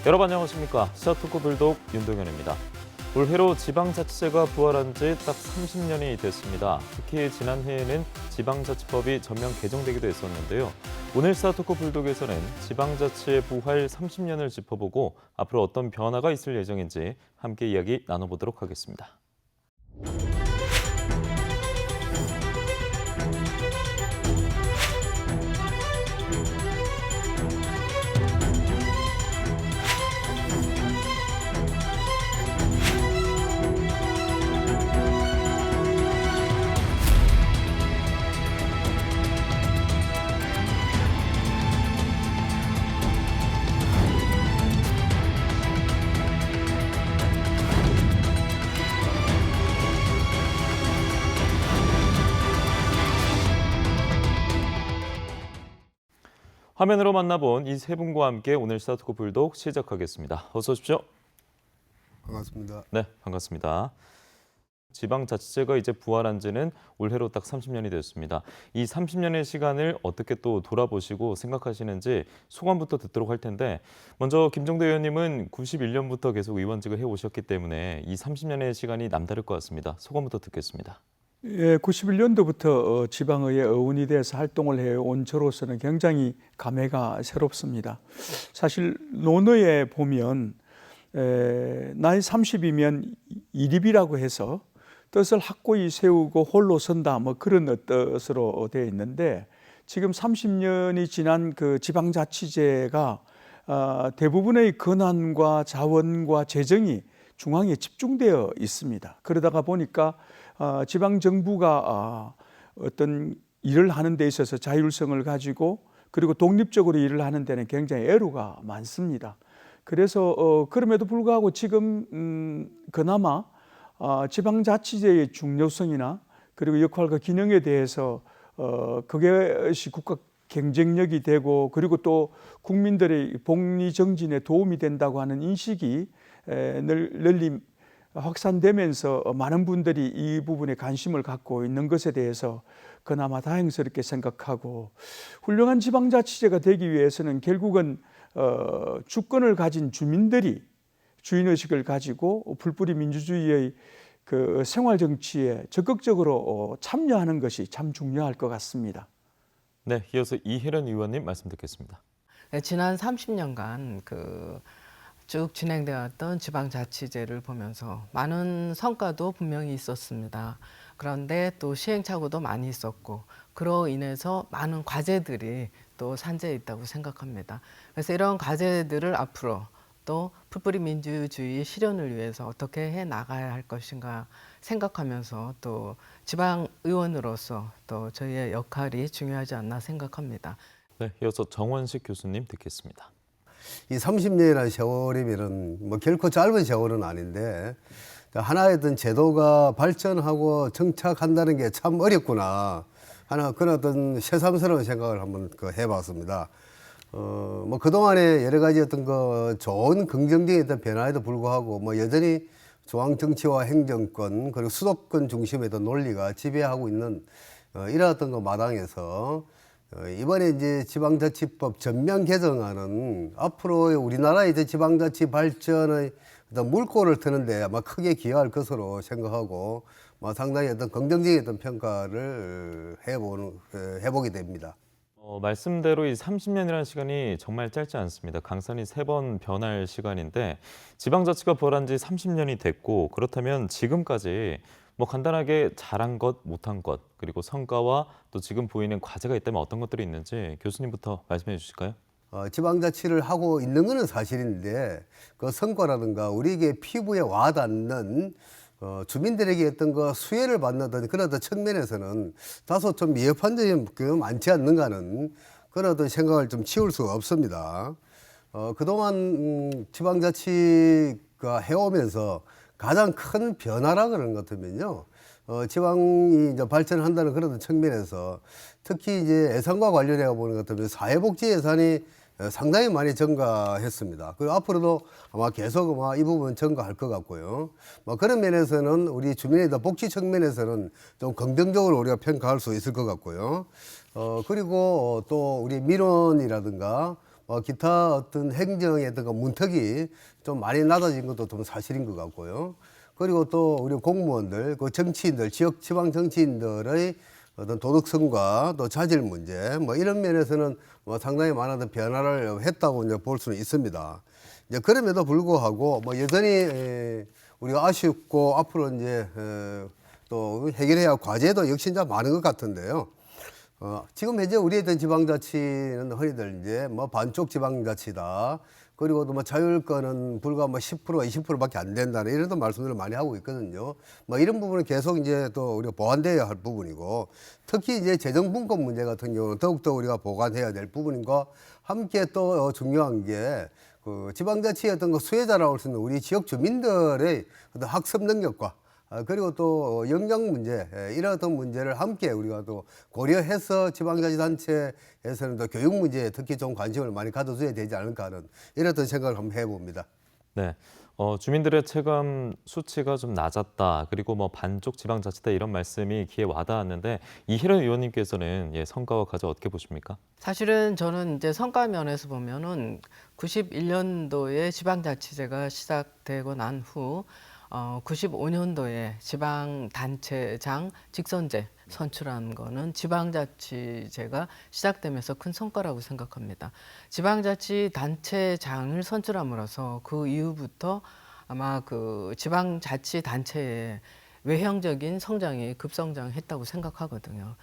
여러분 안녕하십니까. 시사토크 불독 윤동현입니다. 올해로 지방자치제가 부활한 지 딱 30년이 됐습니다. 특히 지난해에는 지방자치법이 전면 개정되기도 했었는데요. 오늘 시사토크 불독에서는 지방자치의 부활 30년을 짚어보고 앞으로 어떤 변화가 있을 예정인지 함께 이야기 나눠보도록 하겠습니다. 화면으로 만나본 이 세 분과 함께 오늘 시사토크 불독 시작하겠습니다. 어서 오십시오. 반갑습니다. 네, 반갑습니다. 지방자치제가 이제 부활한 지는 올해로 딱 30년이 되었습니다. 이 30년의 시간을 어떻게 또 돌아보시고 생각하시는지 소감부터 듣도록 할 텐데 먼저 김종대 의원님은 91년부터 계속 의원직을 해오셨기 때문에 이 30년의 시간이 남다를 것 같습니다. 소감부터 듣겠습니다. 예, 91년도부터 지방의회 의원이 돼서 활동을 해온 저로서는 굉장히 감회가 새롭습니다. 사실 논의에 보면 나이 30이면 이립이라고 해서 뜻을 확고히 세우고 홀로 선다 뭐 그런 뜻으로 되어 있는데 지금 30년이 지난 그 지방자치제가 대부분의 권한과 자원과 재정이 중앙에 집중되어 있습니다. 그러다가 보니까 지방정부가 어떤 일을 하는 데 있어서 자율성을 가지고 그리고 독립적으로 일을 하는 데는 굉장히 애로가 많습니다. 그래서 그럼에도 불구하고 지금 그나마 지방자치제의 중요성이나 그리고 역할과 기능에 대해서 그것이 국가 경쟁력이 되고 그리고 또 국민들의 복리 정진에 도움이 된다고 하는 인식이 널리 확산되면서 많은 분들이 이 부분에 관심을 갖고 있는 것에 대해서 그나마 다행스럽게 생각하고 훌륭한 지방자치제가 되기 위해서는 결국은 주권을 가진 주민들이 주인의식을 가지고 풀뿌리 민주주의의 그 생활정치에 적극적으로 참여하는 것이 참 중요할 것 같습니다. 네, 이어서 이혜련 의원님 말씀 듣겠습니다. 네, 지난 30년간 쭉 진행되었던 지방자치제를 보면서 많은 성과도 분명히 있었습니다. 그런데 또 시행착오도 많이 있었고 그로 인해서 많은 과제들이 또 산재해 있다고 생각합니다. 그래서 이런 과제들을 앞으로 또 풀뿌리 민주주의 실현을 위해서 어떻게 해 나가야 할 것인가 생각하면서 또 지방의원으로서 또 저희의 역할이 중요하지 않나 생각합니다. 네, 이어서 정원식 교수님 듣겠습니다. 이 30년이라는 세월이면은 뭐 결코 짧은 세월은 아닌데 하나의 어떤 제도가 발전하고 정착한다는 게 참 어렵구나 하나 그런 어떤 새삼스러운 생각을 한번 해봤습니다. 뭐 그동안에 여러 가지 어떤 좋은 긍정적인 어떤 변화에도 불구하고 뭐 여전히 중앙 정치와 행정권 그리고 수도권 중심의 어떤 논리가 지배하고 있는 이런 어떤 마당에서 이번에 이제 지방자치법 전면 개정안은 앞으로 우리나라의 이제 지방자치 발전의 어떤 물꼬를 트는데 아마 크게 기여할 것으로 생각하고 상당히 어떤 긍정적인 어떤 평가를 해보게 됩니다. 말씀대로 이 30년이라는 시간이 정말 짧지 않습니다. 강산이 3번 변할 시간인데 지방자치가 부활한 지 30년이 됐고 그렇다면 지금까지 뭐 간단하게 잘한 것, 못한 것, 그리고 성과와 또 지금 보이는 과제가 있다면 어떤 것들이 있는지 교수님부터 말씀해 주실까요? 지방자치를 하고 있는 것은 사실인데 그 성과라든가 우리에게 피부에 와닿는 주민들에게 어떤 수혜를 받는 그런 어떤 측면에서는 다소 좀 미흡한 점이 많지 않는가 하는 그런 어떤 생각을 좀 치울 수가 없습니다. 그동안 지방자치가 해오면서 가장 큰 변화라 그런 것 같으면요. 지방이 이제 발전한다는 그런 측면에서 특히 이제 예산과 관련해 보는 것 같으면 사회복지 예산이 상당히 많이 증가했습니다. 그리고 앞으로도 아마 계속 이 부분 증가할 것 같고요. 그런 면에서는 우리 주민의 복지 측면에서는 좀 긍정적으로 우리가 평가할 수 있을 것 같고요. 그리고 또 우리 민원이라든가 기타 어떤 행정에다가 문턱이 좀 많이 낮아진 것도 좀 사실인 것 같고요. 그리고 또 우리 공무원들, 그 정치인들, 지방 정치인들의 어떤 도덕성과 또 자질 문제, 뭐 이런 면에서는 뭐 상당히 많은 어떤 변화를 했다고 이제 볼 수는 있습니다. 이제 그럼에도 불구하고 뭐 여전히 우리가 아쉽고 앞으로 이제 또 해결해야 할 과제도 역시 이제 많은 것 같은데요. 지금 현재 우리 어떤 지방자치는 흔히들 이제 뭐 반쪽 지방자치다. 그리고 또 뭐 자율권은 불과 뭐 10%, 20%밖에 안 된다는 이런 또 말씀들을 많이 하고 있거든요. 뭐 이런 부분은 계속 이제 또 우리가 보완되어야 할 부분이고, 특히 이제 재정분권 문제 같은 경우는 더욱더 우리가 보완해야 될 부분인과 함께 또 중요한 게 그 지방자치의 어떤 그 수혜자라고 할 수 있는 우리 지역 주민들의 어떤 학습 능력과 그리고 또 영양 문제, 이런 어떤 문제를 함께 우리가 또 고려해서 지방자치단체에서는 또 교육 문제에 특히 좀 관심을 많이 가져줘야 되지 않을까 하는 이런 어떤 생각을 한번 해봅니다. 네. 주민들의 체감 수치가 좀 낮았다. 그리고 뭐 반쪽 지방자치다 이런 말씀이 귀에 와닿았는데 이혜련 의원님께서는 성과와 과제 어떻게 보십니까? 사실은 저는 이제 성과 면에서 보면은 91년도에 지방자치제가 시작되고 난 후 95년도에 지방단체장 직선제 선출한 거는 지방자치제가 시작되면서 큰 성과라고 생각합니다. 지방자치단체장을 선출함으로써 그 이후부터 아마 그 지방자치단체의 외형적인 성장이 급성장했다고 생각하거든요.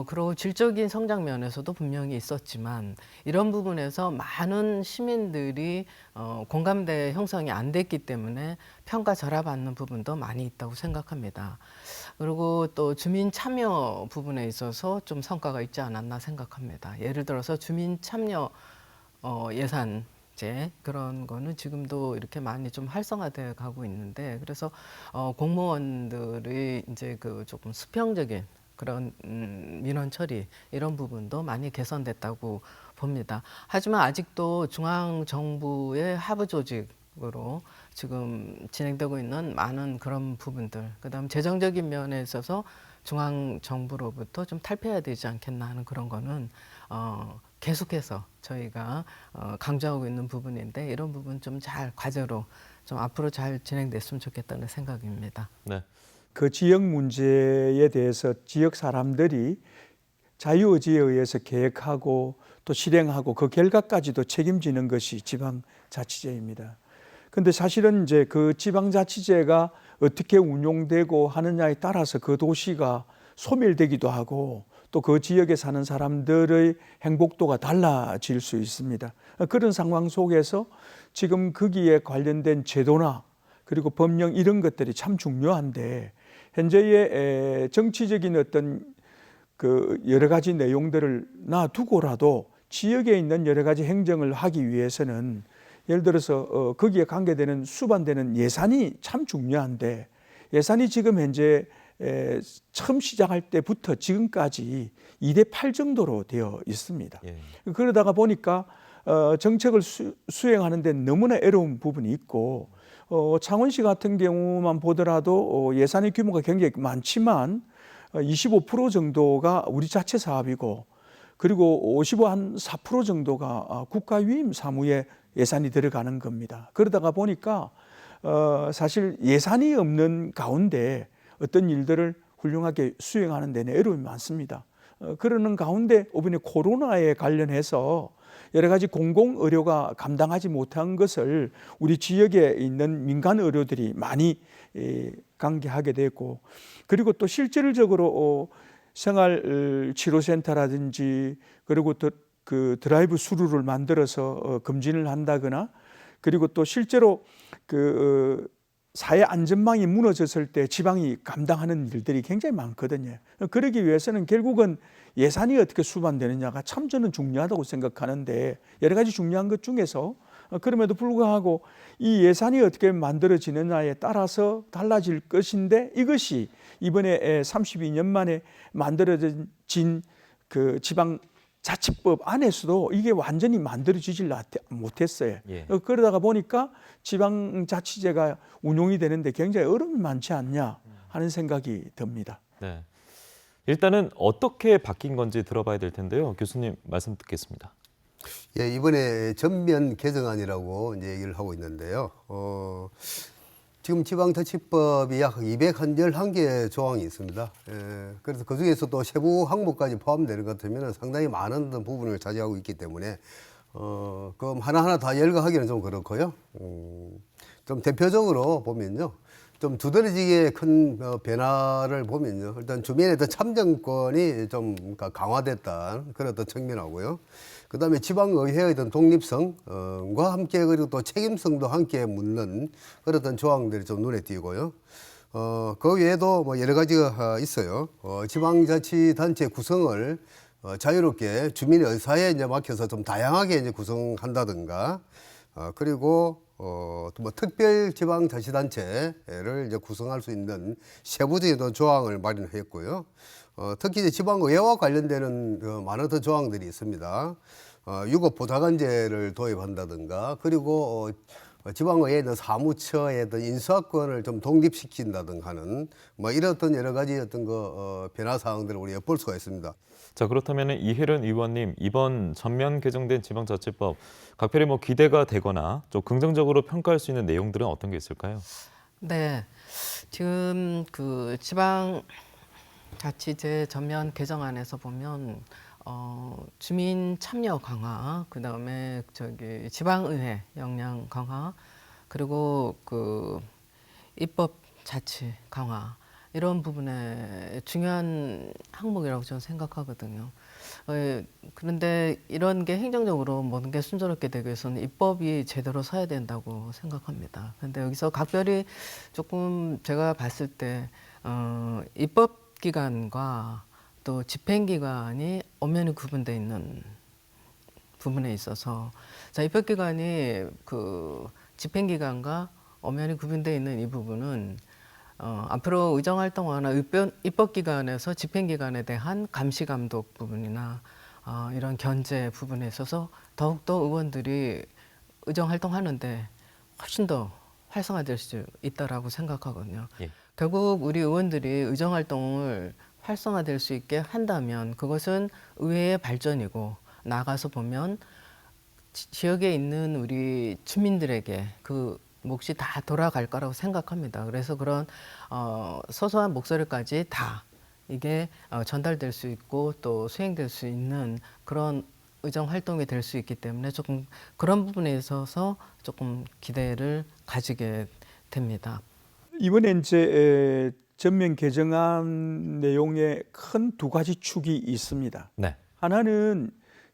그리고 질적인 성장 면에서도 분명히 있었지만 이런 부분에서 많은 시민들이 공감대 형성이 안 됐기 때문에 평가 절하받는 부분도 많이 있다고 생각합니다. 그리고 또 주민 참여 부분에 있어서 좀 성과가 있지 않았나 생각합니다. 예를 들어서 주민 참여 예산제 그런 거는 지금도 이렇게 많이 좀 활성화되어 가고 있는데, 그래서 공무원들이 이제 그 조금 수평적인 그런 민원 처리 이런 부분도 많이 개선됐다고 봅니다. 하지만 아직도 중앙 정부의 하부 조직으로 지금 진행되고 있는 많은 그런 부분들, 그다음 재정적인 면에 있어서 중앙 정부로부터 좀 탈피해야 되지 않겠나 하는 그런 거는 계속해서 저희가 강조하고 있는 부분인데, 이런 부분 좀 잘 과제로 좀 앞으로 잘 진행됐으면 좋겠다는 생각입니다. 네. 그 지역 문제에 대해서 지역 사람들이 자유의지에 의해서 계획하고 또 실행하고 그 결과까지도 책임지는 것이 지방자치제입니다. 근데 사실은 이제 그 지방자치제가 어떻게 운용되고 하느냐에 따라서 그 도시가 소멸되기도 하고 또 그 지역에 사는 사람들의 행복도가 달라질 수 있습니다. 그런 상황 속에서 지금 거기에 관련된 제도나 그리고 법령 이런 것들이 참 중요한데, 현재의 정치적인 어떤 그 여러 가지 내용들을 놔두고라도 지역에 있는 여러 가지 행정을 하기 위해서는 예를 들어서 거기에 관계되는 수반되는 예산이 참 중요한데, 예산이 지금 현재 처음 시작할 때부터 지금까지 2대8 정도로 되어 있습니다. 예. 그러다가 보니까 정책을 수행하는 데 너무나 어려운 부분이 있고, 창원시 같은 경우만 보더라도 예산의 규모가 굉장히 많지만 25% 정도가 우리 자체 사업이고, 그리고 54% 정도가 국가유임 사무에 예산이 들어가는 겁니다. 그러다가 보니까 사실 예산이 없는 가운데 어떤 일들을 훌륭하게 수행하는 데는 어려움이 많습니다. 그러는 가운데 이번에 코로나에 관련해서 여러 가지 공공의료가 감당하지 못한 것을 우리 지역에 있는 민간 의료들이 많이 관계하게 됐고, 그리고 또 실질적으로 생활치료센터라든지 그리고 또 그 드라이브 스루를 만들어서 검진을 한다거나, 그리고 또 실제로 그 사회 안전망이 무너졌을 때 지방이 감당하는 일들이 굉장히 많거든요. 그러기 위해서는 결국은 예산이 어떻게 수반되느냐가 참 저는 중요하다고 생각하는데, 여러 가지 중요한 것 중에서 그럼에도 불구하고 이 예산이 어떻게 만들어지느냐에 따라서 달라질 것인데, 이것이 이번에 32년 만에 만들어진 그 지방자치법 안에서도 이게 완전히 만들어지질 못했어요. 예. 그러다가 보니까 지방자치제가 운용이 되는데 굉장히 어려움이 많지 않냐 하는 생각이 듭니다. 네. 일단은 어떻게 바뀐 건지 들어봐야 될 텐데요. 교수님 말씀 듣겠습니다. 예, 이번에 전면 개정안이라고 이제 얘기를 하고 있는데요. 지금 지방자치법이 약 211개 조항이 있습니다. 예, 그래서 그 중에서도 세부 항목까지 포함되는 것 같으면 상당히 많은 부분을 차지하고 있기 때문에, 그럼 하나하나 다 열거하기는 좀 그렇고요. 좀 대표적으로 보면요. 좀 두드러지게 큰 변화를 보면요. 일단 주민의 어떤 참정권이 좀 강화됐다는 그런 어떤 측면하고요. 그 다음에 지방의회의 어떤 독립성과 함께 그리고 또 책임성도 함께 묻는 그런 어떤 조항들이 좀 눈에 띄고요. 그 외에도 뭐 여러 가지가 있어요. 지방자치단체 구성을 자유롭게 주민의 의사에 이제 맡겨서 좀 다양하게 이제 구성한다든가, 그리고 또 뭐 특별지방자치단체를 이제 구성할 수 있는 세부적인 어떤 조항을 마련했고요. 특히 이제 지방의회와 관련되는 많은 더 조항들이 있습니다. 유급보좌관제를 도입한다든가, 그리고 지방의회의 사무처의 어떤 인수권을 좀 독립시킨다든가 하는 뭐 이런 어떤 여러 가지 어떤 변화 사항들을 우리가 볼 수가 있습니다. 자, 그렇다면 이혜련 의원님, 이번 전면 개정된 지방자치법 각별히 뭐 기대가 되거나 좀 긍정적으로 평가할 수 있는 내용들은 어떤 게 있을까요? 네, 지금 그 지방자치제 전면 개정안에서 보면 주민 참여 강화, 그 다음에 지방의회 역량 강화, 그리고 그 입법 자치 강화, 이런 부분에 중요한 항목이라고 저는 생각하거든요. 그런데 이런 게 행정적으로 모든 게 순조롭게 되기 위해서는 입법이 제대로 서야 된다고 생각합니다. 그런데 여기서 각별히 조금 제가 봤을 때 입법기관과 또 집행기관이 엄연히 구분되어 있는 부분에 있어서, 자, 입법기관이 그 집행기관과 엄연히 구분되어 있는 이 부분은 앞으로 의정활동화나 입법기관에서 집행기관에 대한 감시감독 부분이나 이런 견제 부분에 있어서 더욱더 의원들이 의정활동하는데 훨씬 더 활성화될 수 있다라고 생각하거든요. 예. 결국 우리 의원들이 의정활동을 활성화될 수 있게 한다면 그것은 의회의 발전이고, 나아가서 보면 지역에 있는 우리 주민들에게 그 몫이 다 돌아갈 거라고 생각합니다. 그래서 그런 소소한 목소리까지 다 이게 전달될 수 있고 또 수행될 수 있는 그런 의정 활동이 될 수 있기 때문에 조금 그런 부분에 있어서 조금 기대를 가지게 됩니다. 이번에 이제 전면 개정안 내용에 큰 두 가지 축이 있습니다. 네. 하나는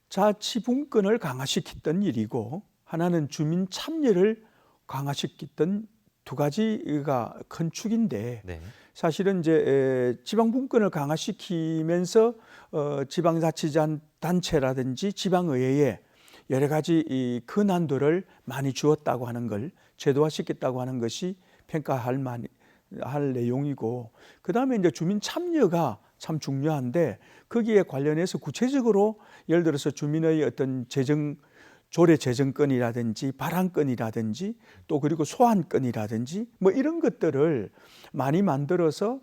자치분권을 강화시켰던 일이고, 하나는 주민 참여를 강화시켰던 두 가지가 큰 축인데, 네. 사실은 이제 지방분권을 강화시키면서 지방자치단체라든지 지방의회에 여러 가지 이 근한도를 많이 주었다고 하는 걸 제도화시켰다고 하는 것이 평가할 할 내용이고, 그 다음에 이제 주민 참여가 참 중요한데, 거기에 관련해서 구체적으로 예를 들어서 주민의 어떤 조례 제정권이라든지 발안권이라든지 또 그리고 소환권이라든지 뭐 이런 것들을 많이 만들어서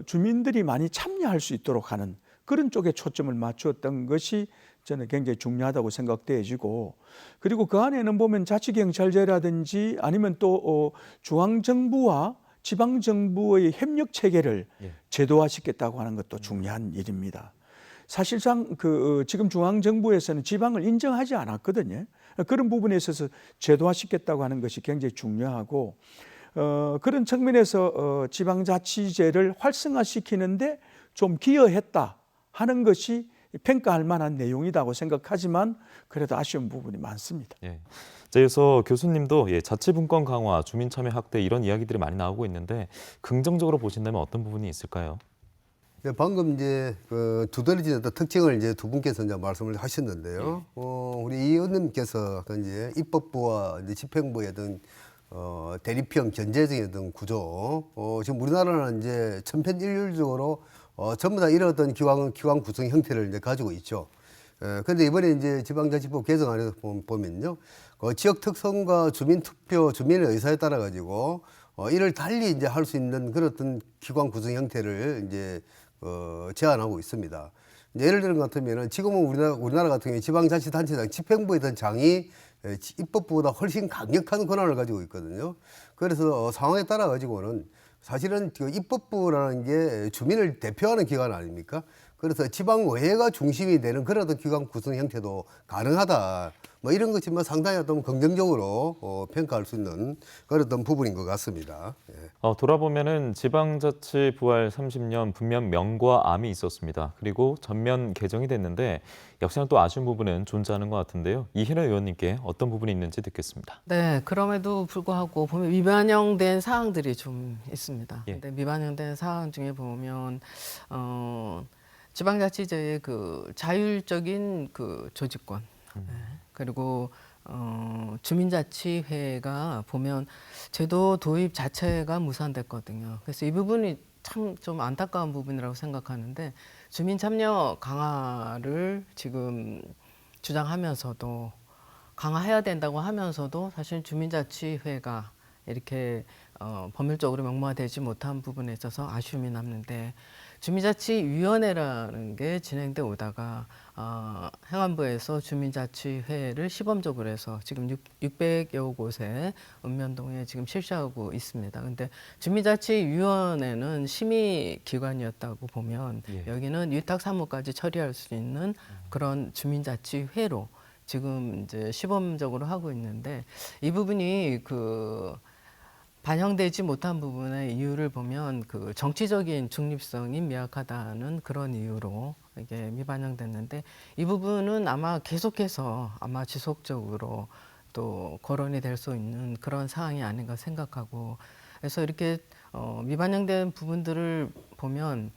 주민들이 많이 참여할 수 있도록 하는 그런 쪽에 초점을 맞추었던 것이 저는 굉장히 중요하다고 생각되어지고, 그리고 그 안에는 보면 자치경찰제라든지 아니면 또 중앙정부와 지방정부의 협력 체계를 제도화시켰다고 하는 것도 중요한 일입니다. 사실상 지금 중앙정부에서는 지방을 인정하지 않았거든요. 그런 부분에 있어서 제도화시켰다고 하는 것이 굉장히 중요하고, 그런 측면에서 지방자치제를 활성화시키는데 좀 기여했다 하는 것이 평가할 만한 내용이라고 생각하지만 그래도 아쉬운 부분이 많습니다. 예. 그래서 교수님도 자치분권 강화, 주민 참여 확대 이런 이야기들이 많이 나오고 있는데 긍정적으로 보신다면 어떤 부분이 있을까요? 네, 방금 이제 두드러진 특징을 이제 두 분께서 이제 말씀을 하셨는데요. 우리 이 의원님께서 이제 입법부와 이제 집행부의 어떤 대립형 견제적인 어떤 구조, 지금 우리나라는 이제 천편일률적으로 전부 다 이런 어떤 기관 구성 형태를 이제 가지고 있죠. 그런데 이번에 이제 지방자치법 개정안에서 보면요, 지역 특성과 주민 투표, 주민의 의사에 따라 가지고 이를 달리 이제 할 수 있는 그런 어떤 기관 구성 형태를 이제 제안하고 있습니다. 예를 들은 것 같으면은 지금은 우리나라 같은 경우에 지방자치단체장, 집행부에 있던 장이 입법부보다 훨씬 강력한 권한을 가지고 있거든요. 그래서 상황에 따라 가지고는 사실은 그 입법부라는 게 주민을 대표하는 기관 아닙니까? 그래서 지방의회가 중심이 되는 그런 어떤 기관 구성 형태도 가능하다. 뭐 이런 것이 뭐 상당히 어떤 긍정적으로 평가할 수 있는 그런 어떤 부분인 것 같습니다. 예. 돌아보면은 지방자치 부활 30년 분명 명과 암이 있었습니다. 그리고 전면 개정이 됐는데 역시나 또 아쉬운 부분은 존재하는 것 같은데요. 이혜라 의원님께 어떤 부분이 있는지 듣겠습니다. 네, 그럼에도 불구하고 보면 미반영된 사항들이 좀 있습니다. 예. 근데 미반영된 사항 중에 보면 지방자치제의 그 자율적인 그 조직권, 그리고 주민자치회가 보면 제도 도입 자체가 무산됐거든요. 그래서 이 부분이 참 좀 안타까운 부분이라고 생각하는데 주민 참여 강화를 지금 주장하면서도 강화해야 된다고 하면서도 사실 주민자치회가 이렇게 법률적으로 명문화되지 못한 부분에 있어서 아쉬움이 남는데 주민자치위원회라는 게 진행돼 오다가 행안부에서 주민자치회를 시범적으로 해서 지금 600여 곳에 읍면동에 지금 실시하고 있습니다. 근데 주민자치위원회는 심의기관이었다고 보면 여기는 위탁 사무까지 처리할 수 있는 그런 주민자치회로 지금 이제 시범적으로 하고 있는데 이 부분이 그 반영되지 못한 부분의 이유를 보면 그 정치적인 중립성이 미약하다는 그런 이유로 이게 미반영됐는데 이 부분은 아마 계속해서 아마 지속적으로 또 거론이 될 수 있는 그런 사항이 아닌가 생각하고 그래서 이렇게 미반영된 부분들을 보면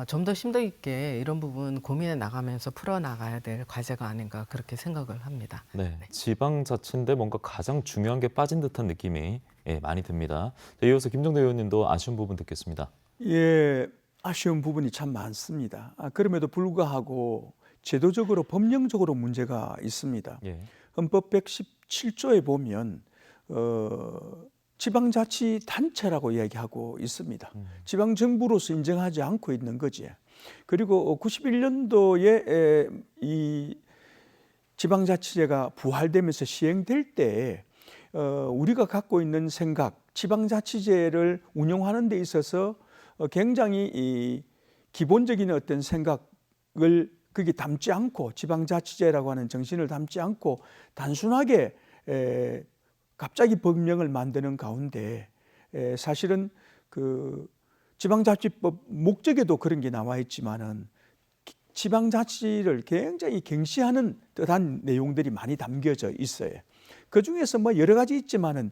좀 더 심도 있게 이런 부분 고민해 나가면서 풀어나가야 될 과제가 아닌가 그렇게 생각을 합니다. 네, 지방자치인데 뭔가 가장 중요한 게 빠진 듯한 느낌이 많이 듭니다. 이어서 김정대 의원님도 아쉬운 부분 듣겠습니다. 예, 아쉬운 부분이 참 많습니다. 그럼에도 불구하고 제도적으로 법령적으로 문제가 있습니다. 예. 헌법 117조에 보면 지방자치단체라고 이야기하고 있습니다. 지방정부로서 인정하지 않고 있는 거지. 그리고 91년도에 이 지방자치제가 부활되면서 시행될 때 우리가 갖고 있는 생각, 지방자치제를 운영하는 데 있어서 굉장히 이 기본적인 어떤 생각을 거기 담지 않고 지방자치제라고 하는 정신을 담지 않고 단순하게 갑자기 법령을 만드는 가운데 사실은 그 지방자치법 목적에도 그런 게 나와 있지만은 지방자치를 굉장히 경시하는 듯한 내용들이 많이 담겨져 있어요. 그 중에서 뭐 여러 가지 있지만은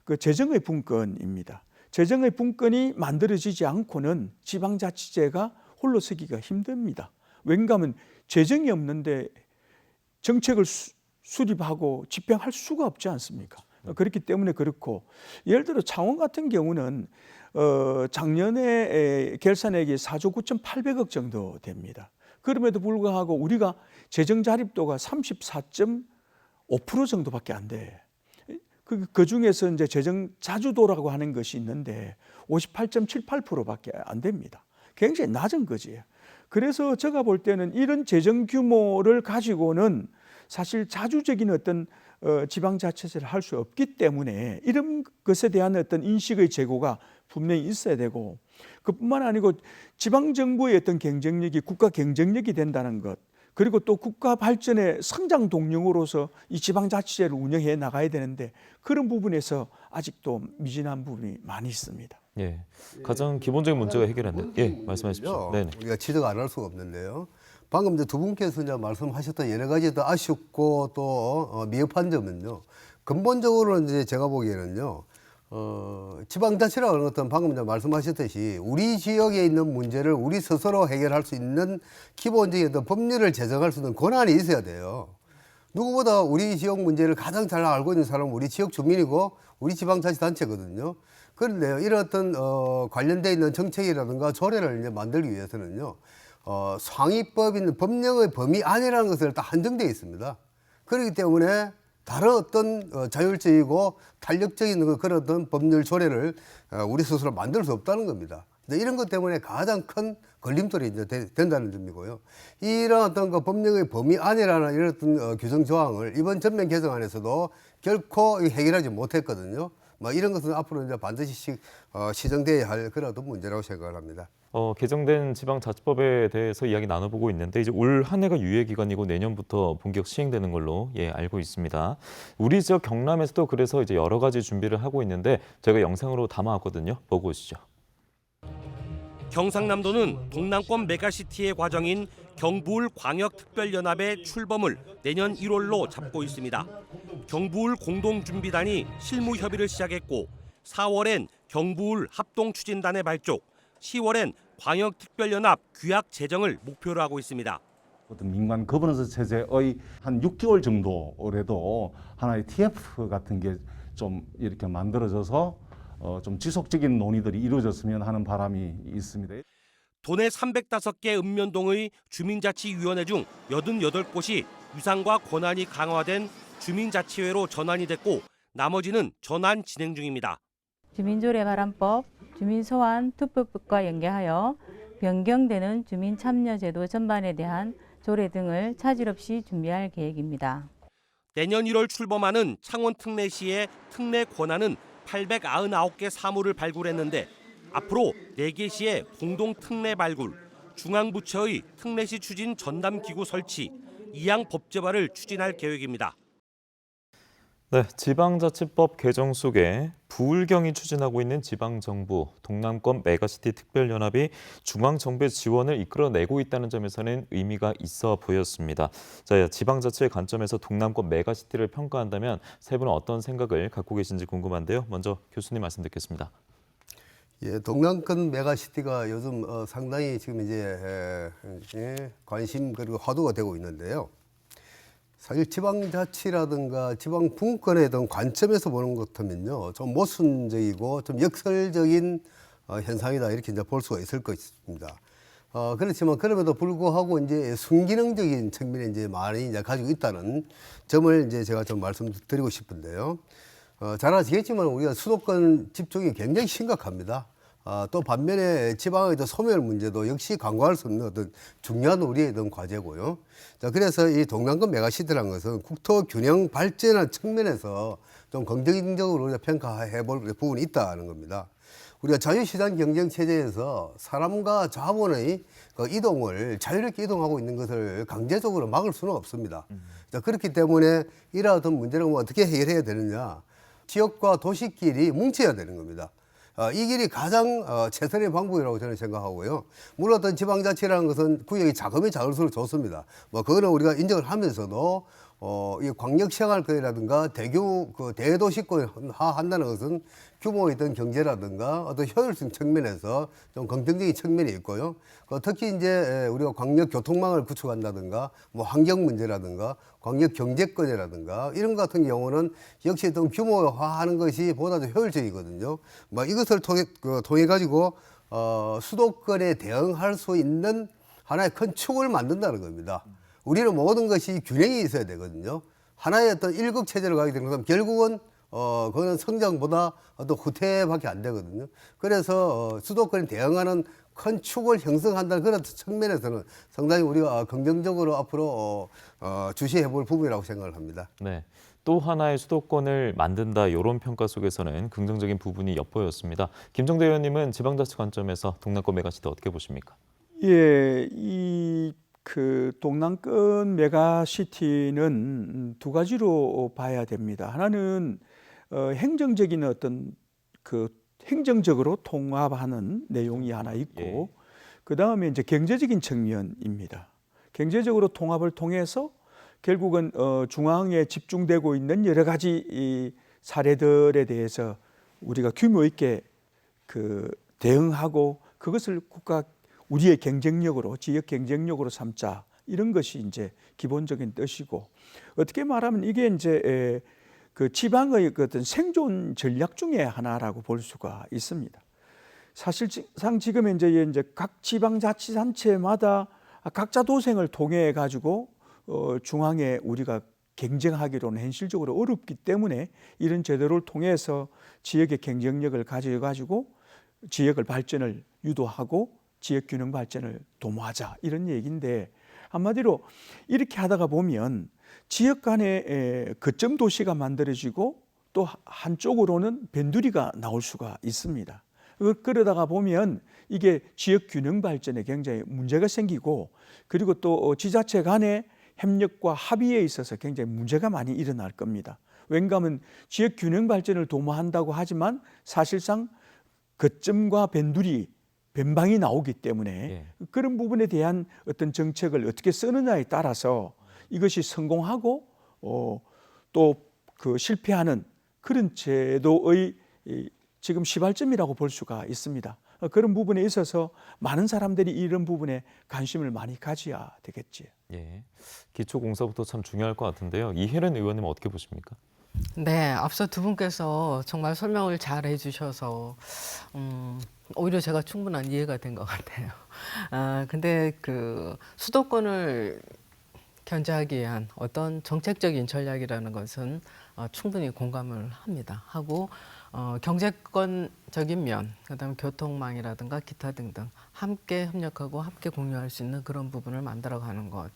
그 재정의 분권입니다. 재정의 분권이 만들어지지 않고는 지방자치제가 홀로 서기가 힘듭니다. 왠가하면 재정이 없는데 정책을 수립하고 집행할 수가 없지 않습니까? 그렇기 때문에 그렇고 예를 들어 창원 같은 경우는 작년에 결산액이 4조 9,800억 정도 됩니다. 그럼에도 불구하고 우리가 재정 자립도가 34.5% 정도밖에 안 돼. 그 중에서 이제 재정 자주도라고 하는 것이 있는데 58.78%밖에 안 됩니다. 굉장히 낮은 거지. 그래서 제가 볼 때는 이런 재정 규모를 가지고는 사실 자주적인 어떤 지방자치제를 할 수 없기 때문에 이런 것에 대한 어떤 인식의 제고가 분명히 있어야 되고 그뿐만 아니고 지방정부의 어떤 경쟁력이 국가 경쟁력이 된다는 것 그리고 또 국가 발전의 성장 동력으로서 이 지방자치제를 운영해 나가야 되는데 그런 부분에서 아직도 미진한 부분이 많이 있습니다. 예, 가장 기본적인 문제가 해결 안 돼. 예, 말씀하십시오. 네네. 우리가 지적 안 할 수가 없는데요. 방금 이제 두 분께서 이제 말씀하셨던 여러 가지 또 아쉽고 또 미흡한 점은요. 근본적으로 이제 제가 보기에는요. 지방자치라고 하는 것은 방금 이제 말씀하셨듯이 우리 지역에 있는 문제를 우리 스스로 해결할 수 있는 기본적인 어떤 법률을 제정할 수 있는 권한이 있어야 돼요. 누구보다 우리 지역 문제를 가장 잘 알고 있는 사람은 우리 지역 주민이고 우리 지방자치단체거든요. 그런데요, 이런 어떤 관련되어 있는 정책이라든가 조례를 이제 만들기 위해서는요, 상위법인 법령의 범위 안이라는 것을 딱 한정되어 있습니다. 그렇기 때문에 다른 어떤 자율적이고 탄력적인 그런 어떤 법률 조례를 우리 스스로 만들 수 없다는 겁니다. 이런 것 때문에 가장 큰 걸림돌이 이제 된다는 점이고요. 이런 어떤 그 법령의 범위 안이라는 이런 어떤 규정 조항을 이번 전면 개정안에서도 결코 해결하지 못했거든요. 뭐 이런 것은 앞으로 이제 반드시 시정돼야 할 그런 어떤 문제라고 생각을 합니다. 개정된 지방자치법에 대해서 이야기 나눠보고 있는데 이제 올 한 해가 유예 기간이고 내년부터 본격 시행되는 걸로 알고 있습니다. 우리 지역 경남에서도 그래서 이제 여러 가지 준비를 하고 있는데 저희가 영상으로 담아왔거든요. 보고 오시죠. 경상남도는 동남권 메가시티의 과정인 경부울 광역특별연합의 출범을 내년 1월로 잡고 있습니다. 경부울 공동준비단이 실무 협의를 시작했고 4월엔 경부울 합동추진단의 발족, 10월엔 광역특별연합 규약 제정을 목표로 하고 있습니다. 어떤 민관 거버넌스 체제의 한 6개월 정도라도 하나의 TF 같은 게 좀 이렇게 만들어져서 좀 지속적인 논의들이 이루어졌으면 하는 바람이 있습니다. 도내 305개 읍면동의 주민자치위원회 중 88곳이 유상과 권한이 강화된 주민자치회로 전환이 됐고 나머지는 전환 진행 중입니다. 주민조례 발안법, 주민소환 투표법과 연계하여 변경되는 주민참여제도 전반에 대한 조례 등을 차질 없이 준비할 계획입니다. 내년 1월 출범하는 창원 특례시의 특례 권한은 899개 사무를 발굴했는데 앞으로 4개 시의 공동 특례 발굴, 중앙부처의 특례시 추진 전담기구 설치, 이양 법제화를 추진할 계획입니다. 네, 지방자치법 개정 속에 부울경이 추진하고 있는 지방정부, 동남권 메가시티 특별연합이 중앙정부의 지원을 이끌어내고 있다는 점에서는 의미가 있어 보였습니다. 자, 지방자치의 관점에서 동남권 메가시티를 평가한다면 세 분은 어떤 생각을 갖고 계신지 궁금한데요. 먼저 교수님 말씀 듣겠습니다. 예, 동남권 메가시티가 요즘 상당히 지금 이제 관심 그리고 화두가 되고 있는데요. 사실 지방자치라든가 지방분권의 어떤 관점에서 보는 것 같으면요, 좀 모순적이고 좀 역설적인 현상이다 이렇게 이제 볼 수가 있을 것입니다. 그렇지만 그럼에도 불구하고 이제 순기능적인 측면에 이제 많이 이제 가지고 있다는 점을 이제 제가 좀 말씀드리고 싶은데요. 잘 아시겠지만 우리가 수도권 집중이 굉장히 심각합니다. 또 반면에 지방의 소멸 문제도 역시 간과할 수 없는 어떤 중요한 우리의 어떤 과제고요. 자, 그래서 이 동남권 메가시티라는 것은 국토 균형 발전한 측면에서 좀 긍정적으로 우리가 평가해 볼 부분이 있다는 겁니다. 우리가 자유시장 경쟁 체제에서 사람과 자본의 그 이동을 자유롭게 이동하고 있는 것을 강제적으로 막을 수는 없습니다. 자, 그렇기 때문에 이러한 어떤 문제를 어떻게 해결해야 되느냐. 지역과 도시끼리 뭉쳐야 되는 겁니다. 이 길이 가장 최선의 방법이라고 저는 생각하고요. 물론 어떤 지방자치라는 것은 구역이 작으면 작을수록 좋습니다. 뭐 그거는 우리가 인정을 하면서도 이 광역시행할거리라든가 대도시권 한다는 것은 규모의 어떤 경제라든가 어떤 효율성 측면에서 좀 긍정적인 측면이 있고요. 특히 이제 우리가 광역 교통망을 구축한다든가 뭐 환경 문제라든가 광역 경제권이라든가 이런 것 같은 경우는 역시 좀 규모화하는 것이 보다 더 효율적이거든요. 뭐 이것을 통해 가지고 수도권에 대응할 수 있는 하나의 큰 축을 만든다는 겁니다. 우리는 모든 것이 균형이 있어야 되거든요. 하나의 어떤 일극 체제를 가게 되는 것은 결국은 그거는 성장보다 어떤 후퇴밖에 안 되거든요. 그래서 수도권에 대응하는 큰 축을 형성한다는 그런 측면에서는 상당히 우리가 긍정적으로 앞으로 주시해 볼 부분이라고 생각을 합니다. 네. 또 하나의 수도권을 만든다 이런 평가 속에서는 긍정적인 부분이 엿보였습니다. 김정대 의원님은 지방자치 관점에서 동남권 메가시티 어떻게 보십니까? 예, 그 동남권 메가시티는 두 가지로 봐야 됩니다. 하나는 행정적인 어떤 그 행정적으로 통합하는 내용이 하나 있고, 그 다음에 이제 경제적인 측면입니다. 경제적으로 통합을 통해서 결국은 중앙에 집중되고 있는 여러 가지 이 사례들에 대해서 우리가 규모 있게 그 대응하고 그것을 우리의 경쟁력으로, 지역 경쟁력으로 삼자, 이런 것이 이제 기본적인 뜻이고, 어떻게 말하면 이게 이제 그 지방의 어떤 생존 전략 중에 하나라고 볼 수가 있습니다. 사실상 지금 이제 각 지방자치단체마다 각자 도생을 통해 가지고 중앙에 우리가 경쟁하기로는 현실적으로 어렵기 때문에 이런 제도를 통해서 지역의 경쟁력을 가져가지고 지역을 발전을 유도하고 지역균형 발전을 도모하자 이런 얘기인데 한마디로 이렇게 하다가 보면 지역 간에 거점 도시가 만들어지고 또 한쪽으로는 변두리가 나올 수가 있습니다. 그러다가 보면 이게 지역균형 발전에 굉장히 문제가 생기고 그리고 또 지자체 간의 협력과 합의에 있어서 굉장히 문제가 많이 일어날 겁니다. 왜냐하면 지역균형 발전을 도모한다고 하지만 사실상 거점과 변두리, 변방이 나오기 때문에 그런 부분에 대한 어떤 정책을 어떻게 쓰느냐에 따라서 이것이 성공하고 또 그 실패하는 그런 제도의 지금 시발점이라고 볼 수가 있습니다. 그런 부분에 있어서 많은 사람들이 이런 부분에 관심을 많이 가져야 되겠지. 예, 기초공사부터 참 중요할 것 같은데요. 이혜련 의원님 어떻게 보십니까? 네, 앞서 두 분께서 정말 설명을 잘 해주셔서 오히려 제가 충분한 이해가 된 것 같아요. 근데 그 수도권을 견제하기 위한 어떤 정책적인 전략이라는 것은 충분히 공감을 합니다. 하고 경제권적인 면, 그다음에 교통망이라든가 기타 등등 함께 협력하고 함께 공유할 수 있는 그런 부분을 만들어가는 것.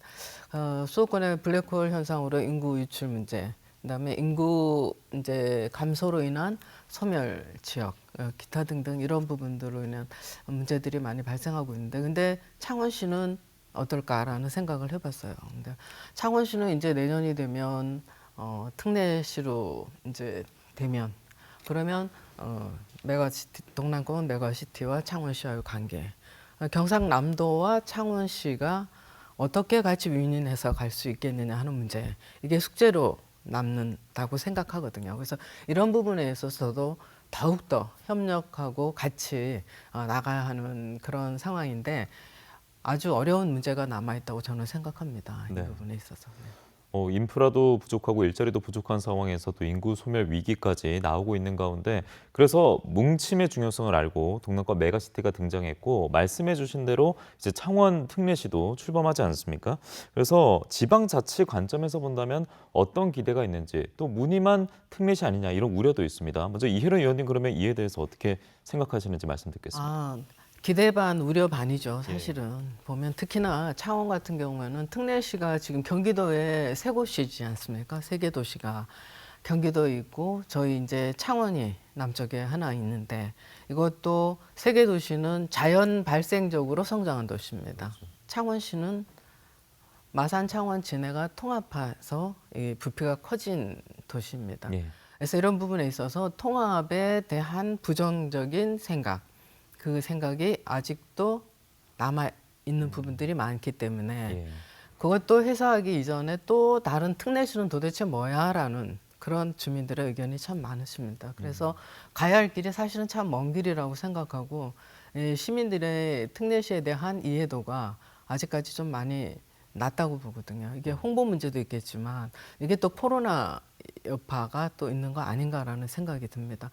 수도권의 블랙홀 현상으로 인구 유출 문제, 그다음에 인구 이제 감소로 인한 소멸 지역, 기타 등등 이런 부분들로 인한 문제들이 많이 발생하고 있는데, 근데 창원시는 어떨까라는 생각을 해봤어요. 근데 창원시는 이제 내년이 되면 특례시로 이제 되면 그러면 메가시티 동남권 메가시티와 창원시와의 관계, 경상남도와 창원시가 어떻게 같이 윈윈해서 갈 수 있겠느냐 하는 문제, 이게 숙제로 남는다고 생각하거든요. 그래서 이런 부분에 있어서도 더욱더 협력하고 같이 나가야 하는 그런 상황인데 아주 어려운 문제가 남아있다고 저는 생각합니다. 이 네. 부분에 있어서. 인프라도 부족하고 일자리도 부족한 상황에서 또 인구 소멸 위기까지 나오고 있는 가운데 그래서 뭉침의 중요성을 알고 동남권 메가시티가 등장했고 말씀해 주신 대로 이제 창원 특례시도 출범하지 않습니까? 그래서 지방자치 관점에서 본다면 어떤 기대가 있는지 또 무늬만 특례시 아니냐 이런 우려도 있습니다. 먼저 이혜련 의원님 그러면 이에 대해서 어떻게 생각하시는지 말씀 듣겠습니다. 기대 반 우려 반이죠. 사실은 보면 특히나 창원 같은 경우에는 특례시가 지금 경기도에 세 곳이지 않습니까? 세 개 도시가 경기도에 있고 저희 이제 창원이 남쪽에 하나 있는데 이것도 세 개 도시는 자연 발생적으로 성장한 도시입니다. 창원시는 마산, 창원, 진해가 통합해서 이 부피가 커진 도시입니다. 그래서 이런 부분에 있어서 통합에 대한 부정적인 생각, 그 생각이 아직도 남아있는 부분들이 많기 때문에 그것도 해소하기 이전에 또 다른 특례시는 도대체 뭐야? 라는 그런 주민들의 의견이 참 많으십니다. 그래서 가야 할 길이 사실은 참 먼 길이라고 생각하고 시민들의 특례시에 대한 이해도가 아직까지 좀 많이 낮다고 보거든요. 이게 홍보 문제도 있겠지만 이게 또 코로나 여파가 또 있는 거 아닌가라는 생각이 듭니다.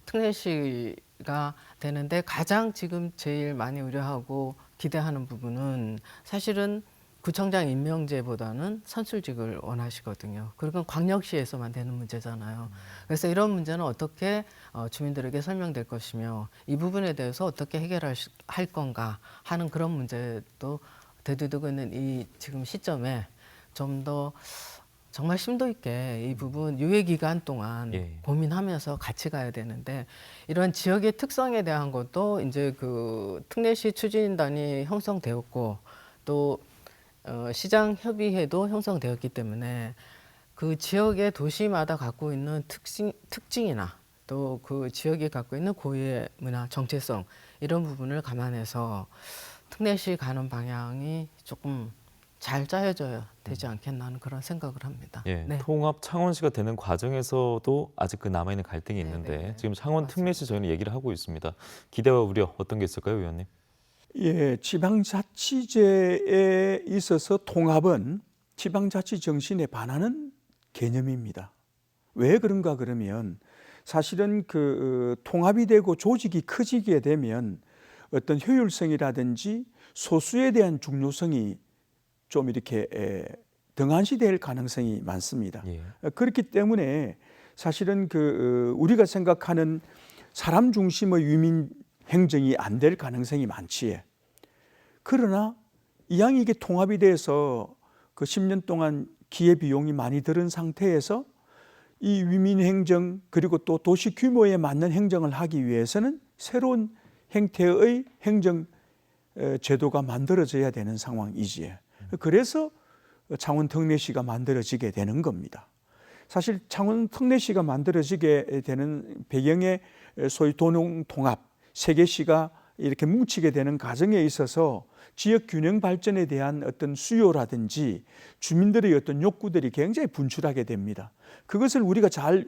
특례시가 되는데 가장 지금 제일 많이 우려하고 기대하는 부분은 사실은 구청장 임명제보다는 선출직을 원하시거든요. 그리고 광역시에서만 되는 문제잖아요. 그래서 이런 문제는 어떻게 주민들에게 설명될 것이며 이 부분에 대해서 어떻게 해결할 건가 하는 그런 문제도 되두고 있는 이 지금 시점에 좀 더 정말 심도 있게 이 부분 유예 기간 동안 고민하면서 같이 가야 되는데 이런 지역의 특성에 대한 것도 이제 그 특례시 추진단이 형성되었고 또 시장 협의회도 형성되었기 때문에 그 지역의 도시마다 갖고 있는 특징이나 또 그 지역이 갖고 있는 고유의 문화 정체성 이런 부분을 감안해서 특례시 가는 방향이 조금 잘 짜여져야 되지 않겠나 하는 그런 생각을 합니다. 통합 창원시가 되는 과정에서도 아직 그 남아있는 갈등이 있는데 지금 창원 특례시 저희는 얘기를 하고 있습니다. 기대와 우려 어떤 게 있을까요, 의원님? 지방자치제에 있어서 통합은 지방자치 정신에 반하는 개념입니다. 왜 그런가 그러면 사실은 그 통합이 되고 조직이 커지게 되면 어떤 효율성이라든지 소수에 대한 중요성이 좀 이렇게 등한시될 가능성이 많습니다. 그렇기 때문에 사실은 그 우리가 생각하는 사람 중심의 유민 행정이 안 될 가능성이 많지. 그러나 이왕 이게 통합이 돼서 그 10년 동안 기회비용이 많이 들은 상태에서 이 위민행정 그리고 또 도시 규모에 맞는 행정을 하기 위해서는 새로운 형태의 행정 제도가 만들어져야 되는 상황이지. 그래서 창원 특례시가 만들어지게 되는 겁니다. 사실 창원 특례시가 만들어지게 되는 배경에 소위 도농통합, 세 개 시가 이렇게 뭉치게 되는 과정에 있어서 지역 균형 발전에 대한 어떤 수요라든지 주민들의 어떤 욕구들이 굉장히 분출하게 됩니다. 그것을 우리가 잘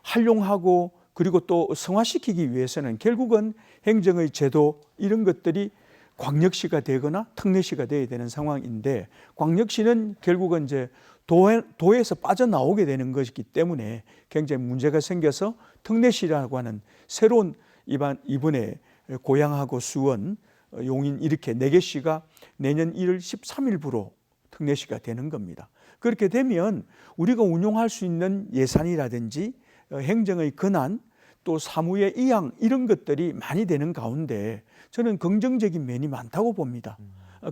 활용하고 그리고 또 성화시키기 위해서는 결국은 행정의 제도 이런 것들이 광역시가 되거나 특례시가 되어야 되는 상황인데, 광역시는 결국은 이제 도에서 빠져나오게 되는 것이기 때문에 굉장히 문제가 생겨서 특례시라고 하는 새로운 이번에 고양하고 수원, 용인 이렇게 4개 시가 내년 1월 13일부로 특례시가 되는 겁니다. 그렇게 되면 우리가 운용할 수 있는 예산이라든지 행정의 권한 또 사무의 이양 이런 것들이 많이 되는 가운데 저는 긍정적인 면이 많다고 봅니다.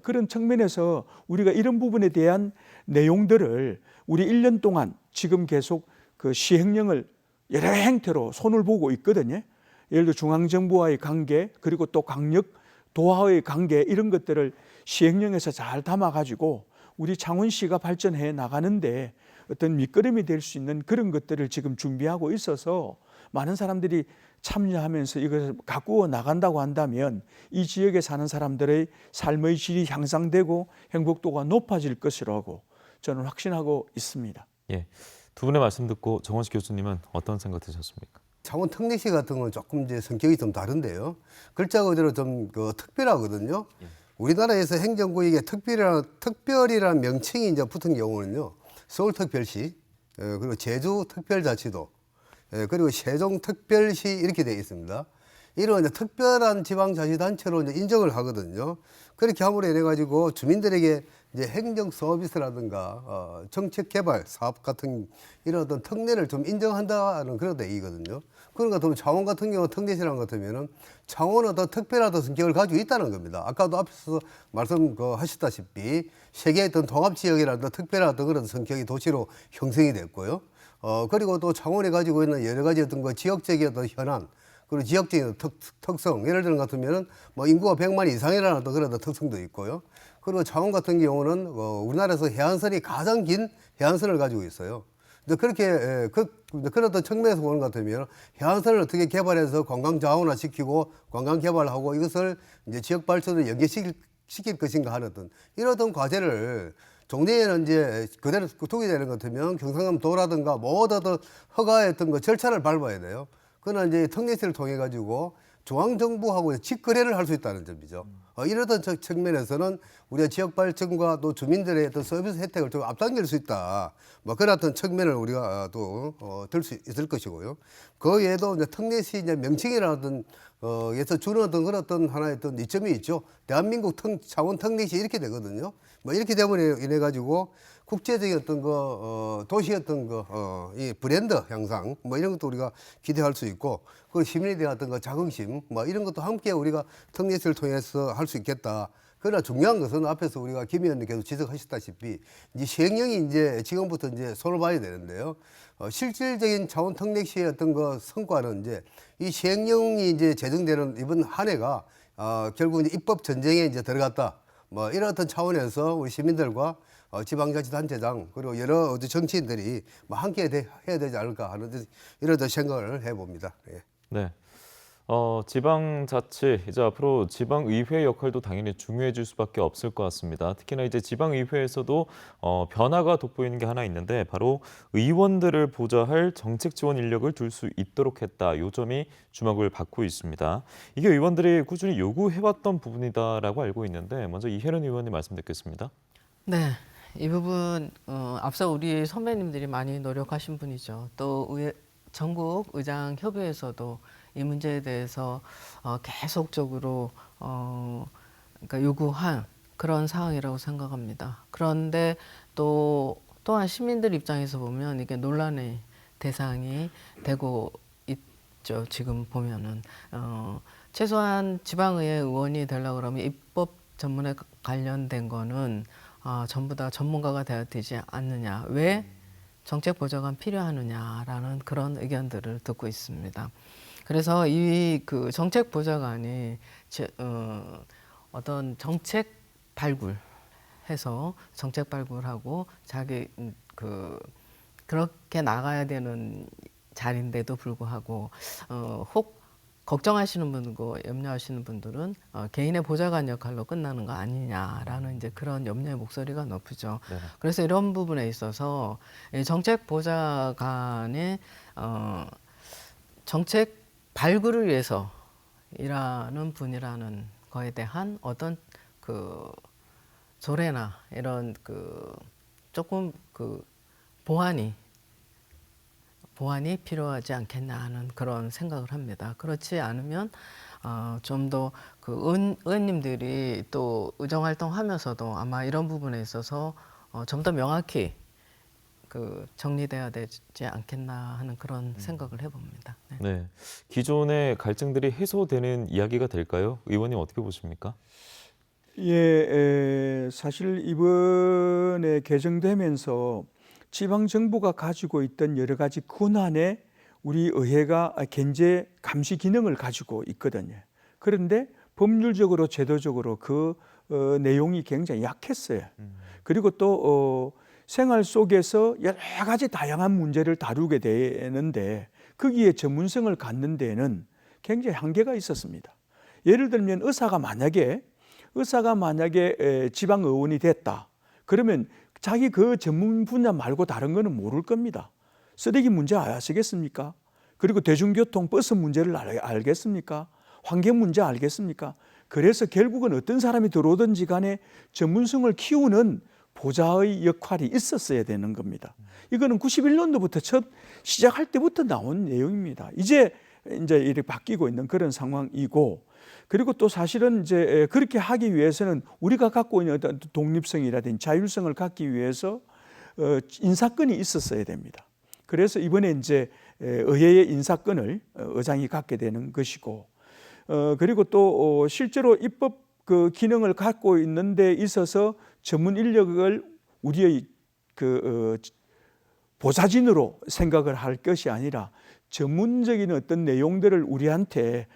그런 측면에서 우리가 이런 부분에 대한 내용들을 우리 1년 동안 지금 계속 그 시행령을 여러 행태로 손을 보고 있거든요. 예를 들어 중앙정부와의 관계 그리고 또 강력 도하의 관계 이런 것들을 시행령에서 잘 담아가지고 우리 창원시가 발전해 나가는데 어떤 밑거름이 될 수 있는 그런 것들을 지금 준비하고 있어서 많은 사람들이 참여하면서 이것을 가꾸어 나간다고 한다면 이 지역에 사는 사람들의 삶의 질이 향상되고 행복도가 높아질 것이라고 저는 확신하고 있습니다. 예, 두 분의 말씀 듣고 정원식 교수님은 어떤 생각 드셨습니까? 창원 특례시 같은 건 조금 이제 성격이 좀 다른데요. 글자 그대로 좀 특별하거든요. 우리나라에서 행정구역에 특별이라는 명칭이 이제 붙은 경우는요. 서울특별시, 그리고 제주특별자치도, 그리고 세종특별시 이렇게 되어 있습니다. 이런 이제 특별한 지방자치단체로 이제 인정을 하거든요. 그렇게 함으로 인해 가지고 주민들에게 이제 행정 서비스라든가 정책 개발 사업 같은 이런 어떤 특례를 좀 인정한다는 그런 얘기거든요. 그러니까 또 창원 같은 경우 특례시라는 것 같으면은 창원은 더 특별한 성격을 가지고 있다는 겁니다. 아까도 앞에서 말씀하셨다시피 세계의 어떤 통합지역이라는 특별한 그런 성격이 도시로 형성이 됐고요. 그리고 또 창원이 가지고 있는 여러 가지 어떤 지역적인 어떤 현안, 그리고 지역적인 특성, 예를 들어 같으면은 뭐 인구가 100만 이상이라는 어떤 그런 특성도 있고요. 그리고 창원 같은 경우는 우리나라에서 해안선이 가장 긴 해안선을 가지고 있어요. 그렇게 그런 어떤 측면에서 보는 것 같으면 해안선을 어떻게 개발해서 관광 자원화시키고 관광 개발하고 이것을 이제 지역 발전을 연계시킬 것인가 하는 어떤 이런 어떤 과제를 종래에는 이제 그대로 두게 되는 것 같으면 경상남도라든가 모든 어떤 허가의 어떤 절차를 밟아야 돼요. 그러나 이제 특례시를 통해 가지고 중앙정부하고 직거래를 할 수 있다는 점이죠. 이러던 측면에서는 우리가 지역 발전과 또 주민들의 어떤 서비스 혜택을 좀 앞당길 수 있다. 뭐 그런 어떤 측면을 우리가 또 들 수 있을 것이고요. 그 외에도 이제 특례시 이제 명칭이라는 에서 주는 어떤 그런 어떤 하나의 어떤 이점이 있죠. 대한민국 창원 특례시 이렇게 되거든요. 뭐 이렇게 되면 인해 가지고 국제적인 어떤 도시 어떤 이 브랜드 향상 뭐 이런 것도 우리가 기대할 수 있고, 그리고 시민에 대한 어떤 자긍심 뭐 이런 것도 함께 우리가 특례시를 통해서 할 수 있겠다. 그러나 중요한 것은 앞에서 우리가 김 의원님께서 지적하셨다시피 이제 시행령이 이제 지금부터 이제 손을 봐야 되는데요. 실질적인 창원 특례시의 어떤 성과는 이제 이 시행령이 이제 제정되는 이번 한 해가 결국 이제 입법 전쟁에 이제 들어갔다. 뭐 이런 어떤 차원에서 우리 시민들과 지방자치단체장 그리고 여러 정치인들이 뭐 함께 해야 되지 않을까 하는 이런 생각을 해봅니다. 예. 네. 지방자치, 이제 앞으로 지방의회 역할도 당연히 중요해질 수밖에 없을 것 같습니다. 특히나 이제 지방의회에서도 변화가 돋보이는 게 하나 있는데 바로 의원들을 보좌할 정책 지원 인력을 둘 수 있도록 했다. 요 점이 주목을 받고 있습니다. 이게 의원들이 꾸준히 요구해왔던 부분이다라고 알고 있는데 먼저 이혜련 의원님 말씀 듣겠습니다. 네, 이 부분 앞서 우리 선배님들이 많이 노력하신 분이죠. 또 전국 의장 협의회에서도 이 문제에 대해서 계속적으로 그러니까 요구한 그런 상황이라고 생각합니다. 그런데 또한 시민들 입장에서 보면 이게 논란의 대상이 되고 있죠. 지금 보면은 최소한 지방의회 의원이 되려고 그러면 입법 전문에 관련된 거는 전부 다 전문가가 되어야 되지 않느냐. 왜 정책 보좌관 필요하느냐라는 그런 의견들을 듣고 있습니다. 그래서 이 그 정책 보좌관이 어떤 정책 발굴해서 정책 발굴하고 자기 그렇게 나가야 되는 자리인데도 불구하고 혹 걱정하시는 분과 염려하시는 분들은 개인의 보좌관 역할로 끝나는 거 아니냐라는 이제 그런 염려의 목소리가 높죠. 네. 그래서 이런 부분에 있어서 이 정책 보좌관의 정책 발굴을 위해서 일하는 분이라는 거에 대한 어떤 그 조례나 이런 조금 보완이 필요하지 않겠나 하는 그런 생각을 합니다. 그렇지 않으면 좀 더 의원님들이 또 의정 활동하면서도 아마 이런 부분에 있어서 좀 더 명확히 정리돼야 되지 않겠나 하는 그런 생각을 해봅니다. 네. 네. 기존의 갈증들이 해소되는 이야기가 될까요? 의원님 어떻게 보십니까? 예, 사실 이번에 개정되면서 지방 정부가 가지고 있던 여러 가지 권한에 우리 의회가 견제 감시 기능을 가지고 있거든요. 그런데 법률적으로 제도적으로 그 내용이 굉장히 약했어요. 그리고 또 생활 속에서 여러 가지 다양한 문제를 다루게 되는데 거기에 전문성을 갖는 데에는 굉장히 한계가 있었습니다. 예를 들면 의사가 만약에 지방 의원이 됐다. 그러면 자기 그 전문 분야 말고 다른 거는 모를 겁니다. 쓰레기 문제 아시겠습니까? 그리고 대중교통 버스 문제를 알겠습니까? 환경 문제 알겠습니까? 그래서 결국은 어떤 사람이 들어오든지 간에 전문성을 키우는 보좌의 역할이 있었어야 되는 겁니다. 이거는 91년도부터 첫 시작할 때부터 나온 내용입니다. 이제 이렇게 바뀌고 있는 그런 상황이고, 그리고 또 사실은 이제 그렇게 하기 위해서는 우리가 갖고 있는 어떤 독립성이라든지 자율성을 갖기 위해서 인사권이 있었어야 됩니다. 그래서 이번에 이제 의회의 인사권을 의장이 갖게 되는 것이고, 그리고 또 실제로 입법 그 기능을 갖고 있는 데 있어서 전문 인력을 우리의 보좌진으로 생각을 할 것이 아니라 전문적인 어떤 내용들을 우리한테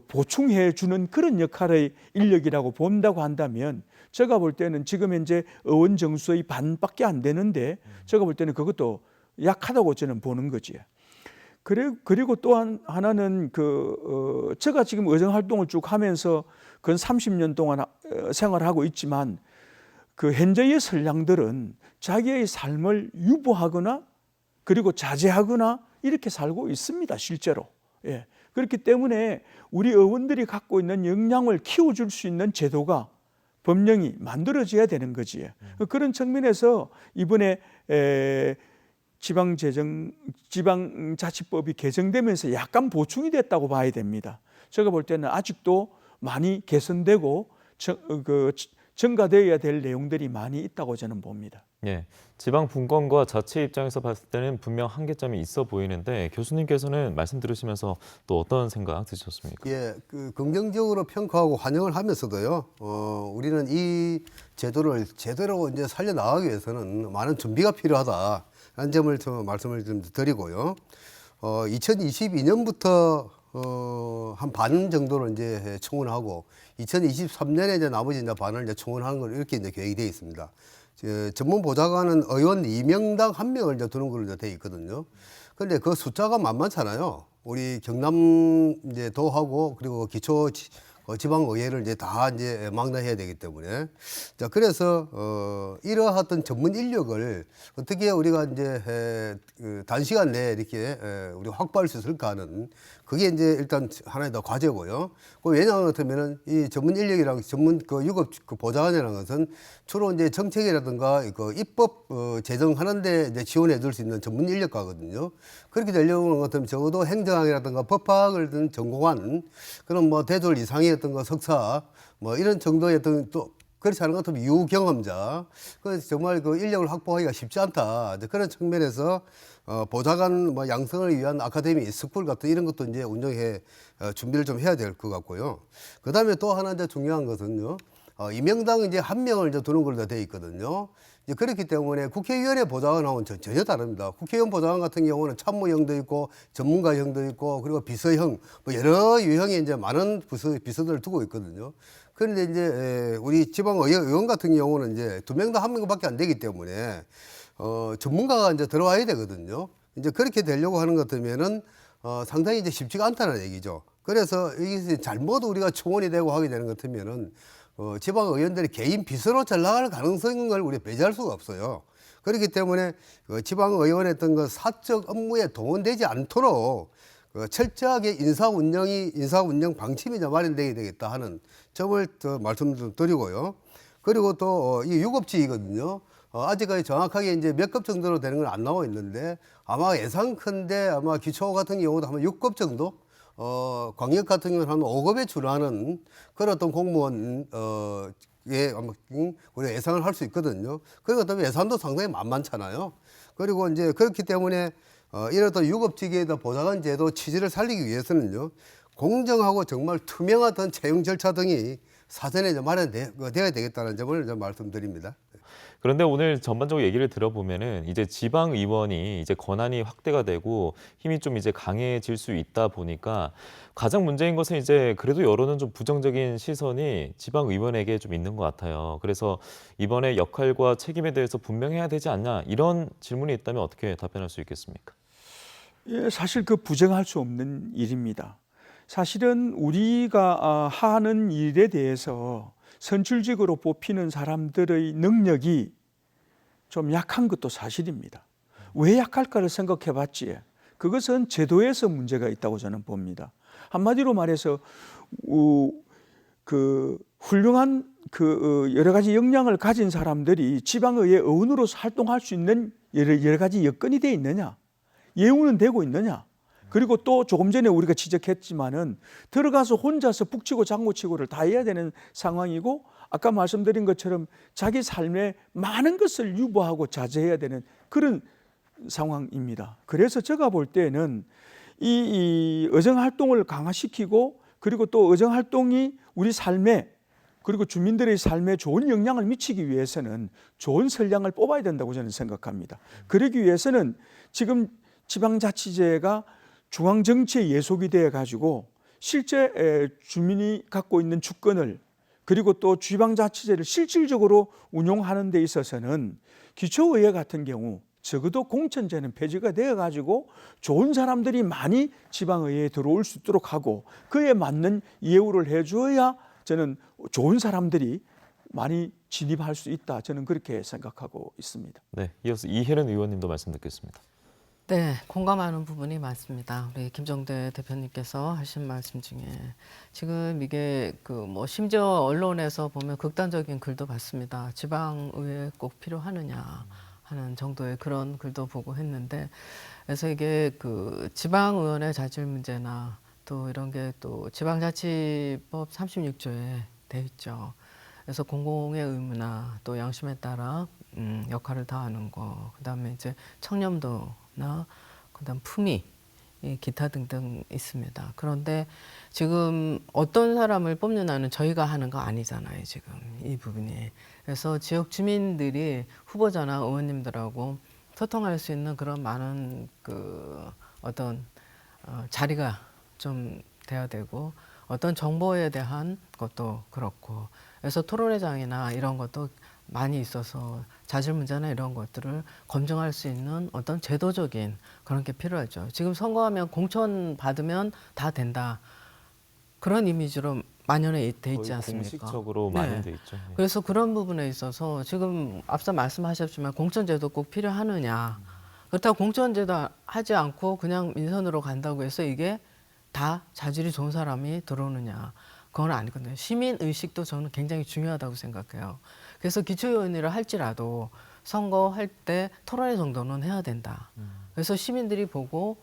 보충해 주는 그런 역할의 인력이라고 본다고 한다면, 제가 볼 때는 지금 현재 의원 정수의 반밖에 안 되는데 제가 볼 때는 그것도 약하다고 저는 보는 거지. 그리고 또 하나는 제가 지금 의정 활동을 쭉 하면서 근 30년 동안 생활하고 있지만 현재의 선량들은 자기의 삶을 유보하거나 그리고 자제하거나 이렇게 살고 있습니다, 실제로. 예. 그렇기 때문에 우리 의원들이 갖고 있는 역량을 키워줄 수 있는 제도가 법령이 만들어져야 되는 거지. 그런 측면에서 이번에 지방자치법이 개정되면서 약간 보충이 됐다고 봐야 됩니다. 제가 볼 때는 아직도 많이 개선되고 증가되어야 될 내용들이 많이 있다고 저는 봅니다. 예, 지방 분권과 자치 입장에서 봤을 때는 분명 한계점이 있어 보이는데 교수님께서는 말씀 들으시면서 또 어떤 생각 드셨습니까? 예, 긍정적으로 평가하고 환영을 하면서도요. 우리는 이 제도를 제대로 이제 살려 나가기 위해서는 많은 준비가 필요하다. 라는 점을 말씀을 좀 드리고요. 2022년부터 한 반 정도로 이제 청원하고 2023년에 이제 나머지 이제 반을 이제 청원하는 걸 이렇게 이제 계획이 되어 있습니다. 전문 보좌관은 의원 2명당 1명을 이제 두는 걸로 되어 있거든요. 그런데 그 숫자가 만만찮아요. 우리 경남 이제 도하고 그리고 기초 지방의회를 이제 다 이제 망라해야 되기 때문에. 자, 그래서, 이러한 전문 인력을 어떻게 우리가 이제, 단시간 내에 이렇게, 우리 확보할 수 있을까 하는 그게 이제 일단 하나의 더 과제고요. 왜냐하면은 이 전문 인력이랑 전문 유급 보좌관이라는 것은 주로 이제 정책이라든가 입법 제정하는데 이제 지원해 줄 수 있는 전문 인력가거든요. 그렇게 되려고 하면 적어도 행정학이라든가 법학을 든 전공한 그런 대졸 이상의 어떤 석사 이런 정도의 어떤 또 그렇지 않은 것 같으면 유경험자. 그 정말 그 인력을 확보하기가 쉽지 않다. 이제 그런 측면에서 보좌관 뭐 양성을 위한 아카데미 스쿨 같은 이런 것도 이제 운영해 준비를 좀 해야 될 것 같고요. 그다음에 또 하나 이제 중요한 것은요. 임명당 이제 한 명을 이제 두는 걸로 돼 있거든요. 이제 그렇기 때문에 국회의원의 보좌관하고는 전혀 다릅니다. 국회의원 보좌관 같은 경우는 참모형도 있고 전문가형도 있고 그리고 비서형 뭐 여러 유형의 이제 많은 비서들을 두고 있거든요. 그런데 이제 우리 지방의원 같은 경우는 이제 2명당 1명밖에 안 되기 때문에 전문가가 이제 들어와야 되거든요. 이제 그렇게 되려고 하는 것 같으면은 상당히 이제 쉽지가 않다는 얘기죠. 그래서 이게 잘못 우리가 초원이 되고 하게 되는 것 같으면은 지방 의원들이 개인 비서로 잘 나갈 가능성을 우리 배제할 수가 없어요. 그렇기 때문에 지방 의원의 어떤 그 사적 업무에 동원되지 않도록 철저하게 인사 운영 방침이 마련되어야 되겠다 하는 점을 말씀 좀 드리고요. 그리고 또 이 유급직이거든요. 아직까지 정확하게 이제 몇 급 정도로 되는 건 안 나와 있는데 아마 예상컨대 아마 기초 같은 경우도 한 6급 정도, 광역 같은 경우는 한 5급에 준하는 그런 어떤 공무원 예, 아마 우리가 예상을 할 수 있거든요. 그리고 그다음에 예산도 상당히 만만찮아요. 그리고 이제 그렇기 때문에 이런 또 유급직에다 보좌관 제도 취지를 살리기 위해서는요, 공정하고 정말 투명한 어떤 채용 절차 등이 사전에 마련되어야 되겠다는 점을 좀 말씀드립니다. 그런데 오늘 전반적으로 얘기를 들어보면은 이제 지방 의원이 이제 권한이 확대가 되고 힘이 좀 이제 강해질 수 있다 보니까 가장 문제인 것은 이제 그래도 여론은 좀 부정적인 시선이 지방 의원에게 좀 있는 것 같아요. 그래서 이번에 역할과 책임에 대해서 분명해야 되지 않냐 이런 질문이 있다면 어떻게 답변할 수 있겠습니까? 예, 사실 그 부정할 수 없는 일입니다. 사실은 우리가 하는 일에 대해서 선출직으로 뽑히는 사람들의 능력이 좀 약한 것도 사실입니다. 왜 약할까를 생각해 봤지. 그것은 제도에서 문제가 있다고 저는 봅니다. 한마디로 말해서 그 훌륭한 그 여러 가지 역량을 가진 사람들이 지방의회 의원으로서 활동할 수 있는 여러 가지 여건이 돼 있느냐, 예우는 되고 있느냐. 그리고 또 조금 전에 우리가 지적했지만은 들어가서 혼자서 북치고 장구치고를 다 해야 되는 상황이고, 아까 말씀드린 것처럼 자기 삶에 많은 것을 유보하고 자제해야 되는 그런 상황입니다. 그래서 제가 볼 때는 이 의정활동을 강화시키고, 그리고 또 의정활동이 우리 삶에, 그리고 주민들의 삶에 좋은 영향을 미치기 위해서는 좋은 선량을 뽑아야 된다고 저는 생각합니다. 그러기 위해서는 지금 지방자치제가 중앙정치에 예속이 되어 가지고 실제 주민이 갖고 있는 주권을, 그리고 또 지방자치제를 실질적으로 운용하는 데 있어서는 기초의회 같은 경우 적어도 공천제는 폐지가 되어 가지고 좋은 사람들이 많이 지방의회에 들어올 수 있도록 하고, 그에 맞는 예우를 해줘야 저는 좋은 사람들이 많이 진입할 수 있다, 저는 그렇게 생각하고 있습니다. 네, 이어서 이혜련 의원님도 말씀 듣겠습니다. 네, 공감하는 부분이 많습니다. 우리 김정대 대표님께서 하신 말씀 중에 지금 이게 심지어 언론에서 보면 극단적인 글도 봤습니다. 지방의회 꼭 필요하느냐 하는 정도의 그런 글도 보고 했는데, 그래서 이게 지방의원의 자질 문제나 또 이런 게 또 지방자치법 36조에 돼 있죠. 그래서 공공의 의무나 또 양심에 따라 역할을 다하는 거, 그다음에 이제 청렴도나 그다음 품위, 기타 등등 있습니다. 그런데 지금 어떤 사람을 뽑느냐는 저희가 하는 거 아니잖아요, 지금 이 부분이. 그래서 지역 주민들이 후보자나 의원님들하고 소통할 수 있는 그런 많은 어떤 자리가 좀 돼야 되고, 어떤 정보에 대한 것도 그렇고, 그래서 토론회장이나 이런 것도 많이 있어서 자질 문제나 이런 것들을 검증할 수 있는 어떤 제도적인 그런 게 필요하죠. 지금 선거하면 공천 받으면 다 된다, 그런 이미지로 만연해 돼 있지 않습니까? 공식적으로 만연돼 있죠. 네. 그래서 그런 부분에 있어서 지금 앞서 말씀하셨지만 공천제도 꼭 필요하느냐. 그렇다고 공천제도 하지 않고 그냥 민선으로 간다고 해서 이게 다 자질이 좋은 사람이 들어오느냐. 그건 아니거든요. 시민의식도 저는 굉장히 중요하다고 생각해요. 그래서 기초의원회를 할지라도 선거할 때 토론회 정도는 해야 된다. 그래서 시민들이 보고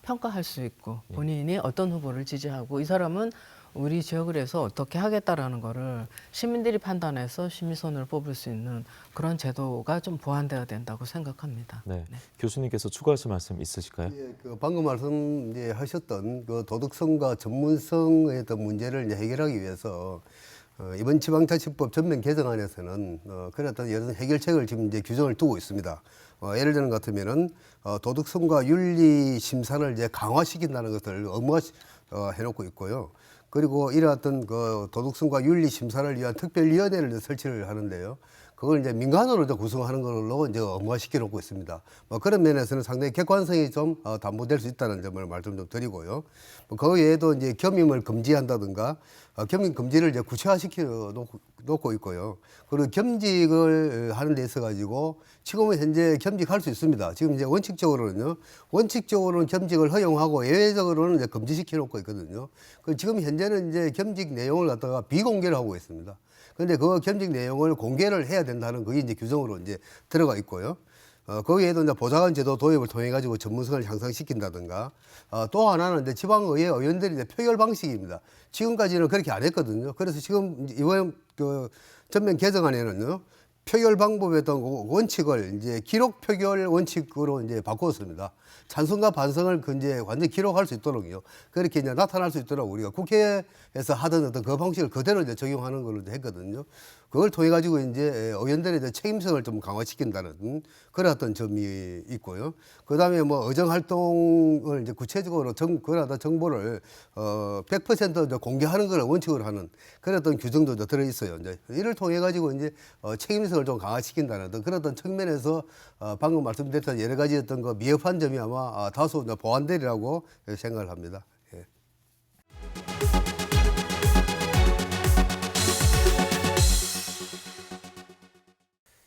평가할 수 있고 본인이 어떤 후보를 지지하고 이 사람은 우리 지역을 해서 어떻게 하겠다라는 거를 시민들이 판단해서 심의선을 뽑을 수 있는 그런 제도가 좀 보완되어야 된다고 생각합니다. 네. 교수님께서 추가하실 말씀 있으실까요? 예, 그 방금 말씀 이제 하셨던 그 도덕성과 전문성의 어떤 문제를 이제 해결하기 위해서 이번 지방자치법 전면 개정안에서는 그런 어떤 여러 해결책을 지금 이제 규정을 두고 있습니다. 예를 드는 것 같으면은 도덕성과 윤리 심사를 이제 강화시킨다는 것을 해놓고 있고요. 그리고 이러한 그 도덕성과 윤리 심사를 위한 특별위원회를 이제 설치를 하는데요. 그걸 이제 민간으로 이제 구성하는 걸로 이제 업무화시켜 놓고 있습니다. 그런 면에서는 상당히 객관성이 좀 담보될 수 있다는 점을 말씀 좀 드리고요. 그 외에도 이제 겸임을 금지한다든가 겸임 금지를 이제 구체화시켜 놓고 있고요. 그리고 겸직을 하는 데 있어 가지고 지금은 현재 겸직할 수 있습니다. 지금 이제 원칙적으로는 겸직을 허용하고 예외적으로는 이제 금지시켜 놓고 있거든요. 지금 현재는 이제 겸직 내용을 갖다가 비공개를 하고 있습니다. 그런데 그 겸직 내용을 공개를 해야 된다는 그게 이제 규정으로 이제 들어가 있고요. 그 외에도 이제 보좌관 제도 도입을 통해 가지고 전문성을 향상시킨다든가 또 하나는 이제 지방의회 의원들이 이제 표결 방식입니다. 지금까지는 그렇게 안 했거든요. 그래서 지금 이번 그 전면 개정안에는요. 표결 방법의 어떤 원칙을 이제 기록 표결 원칙으로 이제 바꾸었습니다. 찬성과 반성을 이제 완전히 기록할 수 있도록요. 그렇게 이제 나타날 수 있도록 우리가 국회에서 하던 어떤 그 방식을 그대로 이제 적용하는 걸로 했거든요. 그걸 통해 가지고 이제 의원들의 이제 책임성을 좀 강화시킨다는 그런 어떤 점이 있고요. 그 다음에 뭐 의정 활동을 이제 구체적으로 그런 정보를 100% 이제 공개하는 걸 원칙으로 하는 그런 어떤 규정도 이제 들어 있어요. 이제 이를 통해 가지고 이제 책임성을 좀 강화시킨다는 그런 어떤 측면에서 방금 말씀드렸던 여러 가지 어떤 그 미흡한 점이 아마 다소 보완되리라고 생각을 합니다. 예.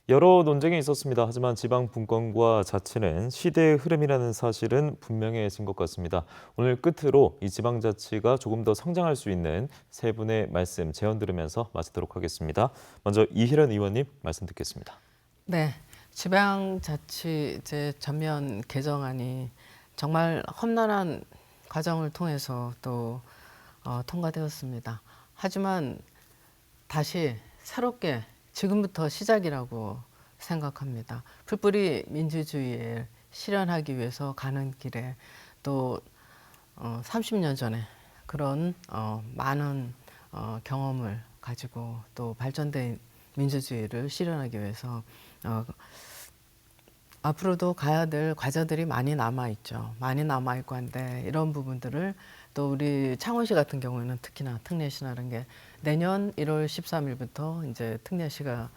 여러 논쟁이 있었습니다. 하지만 지방 분권과 자치는 시대의 흐름이라는 사실은 분명해진 것 같습니다. 오늘 끝으로 이 지방자치가 조금 더 성장할 수 있는 세 분의 말씀 제언 들으면서 마치도록 하겠습니다. 먼저 이희련 의원님 말씀 듣겠습니다. 네, 지방자치 이제 전면 개정안이 정말 험난한 과정을 통해서 또 통과되었습니다. 하지만 다시 새롭게 지금부터 시작이라고 생각합니다. 풀뿌리 민주주의를 실현하기 위해서 가는 길에 또 30년 전에 그런 많은 경험을 가지고 또 발전된 민주주의를 실현하기 위해서 앞으로도 가야 될 과제들이 많이 남아있죠. 많이 남아있고 한데 이런 부분들을 또 우리 창원시 같은 경우에는 특히나 특례시라는 게 내년 1월 13일부터 이제 특례시가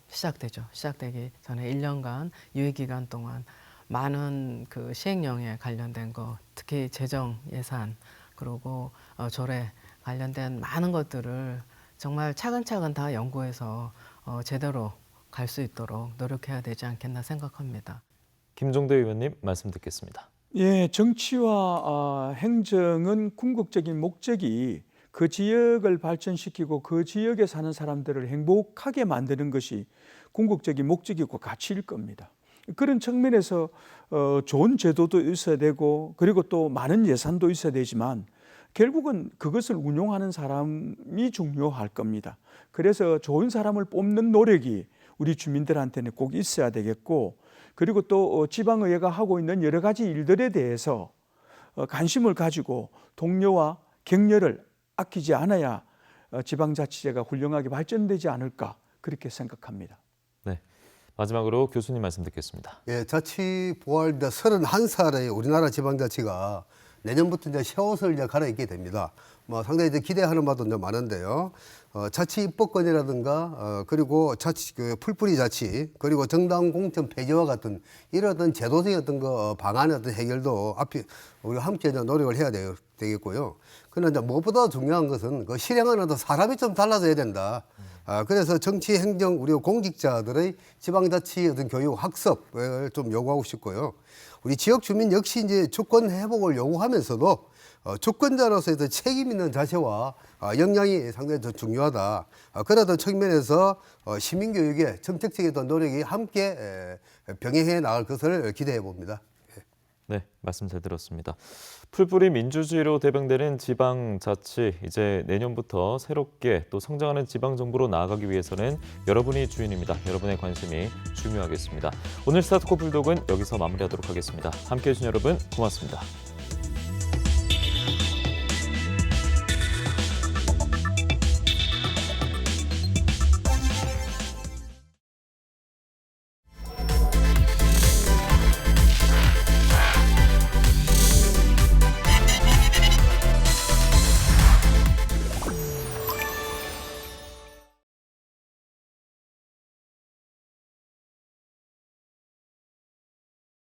시작되죠. 시작되기 전에 1년간 유예기간 동안 많은 그 시행령에 관련된 거, 특히 재정 예산 그리고 조례 관련된 많은 것들을 정말 차근차근 다 연구해서 제대로 갈 수 있도록 노력해야 되지 않겠나 생각합니다. 김종대 의원님 말씀 듣겠습니다. 예, 정치와 행정은 궁극적인 목적이 그 지역을 발전시키고 그 지역에 사는 사람들을 행복하게 만드는 것이 궁극적인 목적이고 가치일 겁니다. 그런 측면에서 좋은 제도도 있어야 되고 그리고 또 많은 예산도 있어야 되지만 결국은 그것을 운용하는 사람이 중요할 겁니다. 그래서 좋은 사람을 뽑는 노력이 우리 주민들한테는 꼭 있어야 되겠고 그리고 또 지방의회가 하고 있는 여러 가지 일들에 대해서 관심을 가지고 동료와 격려를 아끼지 않아야 지방자치제가 훌륭하게 발전되지 않을까 그렇게 생각합니다. 네, 마지막으로 교수님 말씀 듣겠습니다. 예, 자치 보활 31살의 우리나라 지방자치가 내년부터 이제 새 옷을 이제 갈아입게 됩니다. 뭐 상당히 이제 기대하는 바도 이제 많은데요. 자치 입법권이라든가 그리고 자치 그 풀뿌리 자치 그리고 정당 공천 폐지와 같은 이런 어떤 제도적인 어떤 그 방안의 어떤 해결도 앞에 우리가 함께 이제 노력을 해야 되겠고요. 그러나 이제 무엇보다 중요한 것은 그 실행하는 어떤 사람이 좀 달라져야 된다. 그래서 정치, 행정, 우리 공직자들의 지방자치 어떤 교육, 학습을 좀 요구하고 싶고요. 우리 지역 주민 역시 이제 주권 회복을 요구하면서도 주권자로서의 책임 있는 자세와 역량이 상당히 더 중요하다. 그런 측면에서 시민교육의 정책적인 노력이 함께 병행해 나갈 것을 기대해 봅니다. 네, 말씀 잘 들었습니다. 풀뿌리 민주주의로 대변되는 지방자치, 이제 내년부터 새롭게 또 성장하는 지방정부로 나아가기 위해서는 여러분이 주인입니다. 여러분의 관심이 중요하겠습니다. 오늘 스타트코 불독은 여기서 마무리하도록 하겠습니다. 함께해 주신 여러분 고맙습니다.